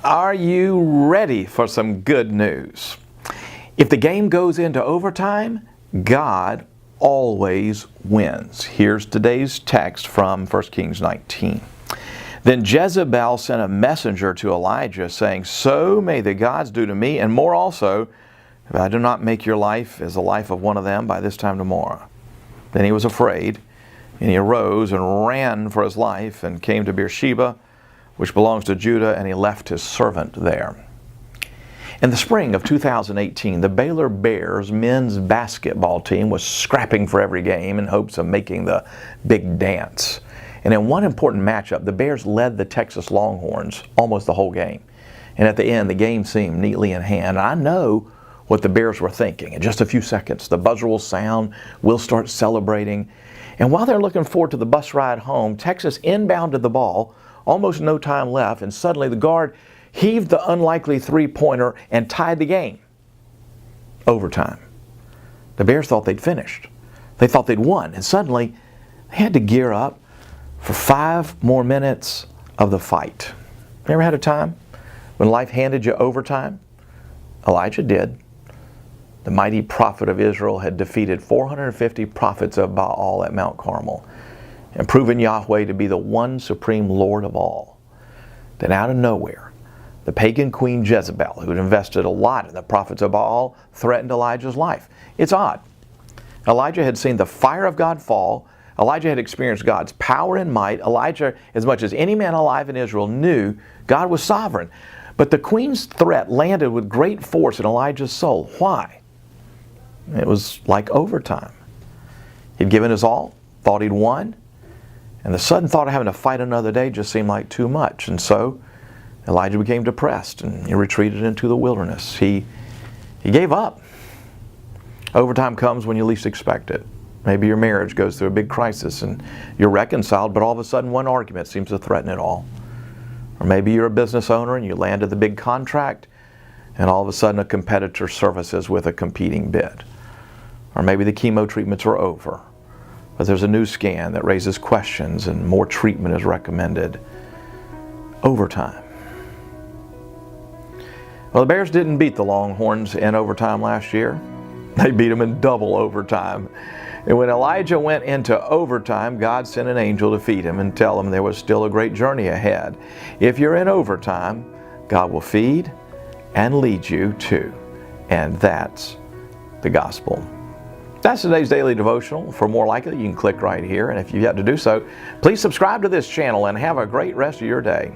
Are you ready for some good news? If the game goes into overtime, God always wins. Here's today's text from 1 Kings 19. Then Jezebel sent a messenger to Elijah, saying, "So may the gods do to me, and more also, if I do not make your life as the life of one of them by this time tomorrow." Then he was afraid, and he arose and ran for his life, and came to Beersheba, which belongs to Judah, and he left his servant there. In the spring of 2018, the Baylor Bears men's basketball team was scrapping for every game in hopes of making the big dance. And in one important matchup, the Bears led the Texas Longhorns almost the whole game. And at the end, the game seemed neatly in hand. I know what the Bears were thinking. In just a few seconds, the buzzer will sound, we'll start celebrating. And while they're looking forward to the bus ride home, Texas inbounded the ball, almost no time left, and suddenly the guard heaved the unlikely three-pointer and tied the game. Overtime. The Bears thought they'd finished. They thought they'd won, and suddenly they had to gear up for 5 more minutes of the fight. You ever had a time when life handed you overtime? Elijah did. The mighty prophet of Israel had defeated 450 prophets of Baal at Mount Carmel and proven Yahweh to be the one supreme Lord of all. Then out of nowhere, the pagan queen Jezebel, who had invested a lot in the prophets of Baal, threatened Elijah's life. It's odd. Elijah had seen the fire of God fall. Elijah had experienced God's power and might. Elijah, as much as any man alive in Israel, knew God was sovereign. But the queen's threat landed with great force in Elijah's soul. Why? It was like overtime. He'd given his all, thought he'd won, and the sudden thought of having to fight another day just seemed like too much. And so Elijah became depressed and he retreated into the wilderness. He gave up. Overtime comes when you least expect it. Maybe your marriage goes through a big crisis and you're reconciled, but all of a sudden one argument seems to threaten it all. Or maybe you're a business owner and you landed the big contract and all of a sudden a competitor surfaces with a competing bid. Or maybe the chemo treatments are over, but there's a new scan that raises questions and more treatment is recommended. Overtime. Well, the Bears didn't beat the Longhorns in overtime last year. They beat them in double overtime. And when Elijah went into overtime, God sent an angel to feed him and tell him there was still a great journey ahead. If you're in overtime, God will feed and lead you too. And that's the gospel. That's today's daily devotional. For more like it, you can click right here. And if you have to do so, please subscribe to this channel and have a great rest of your day.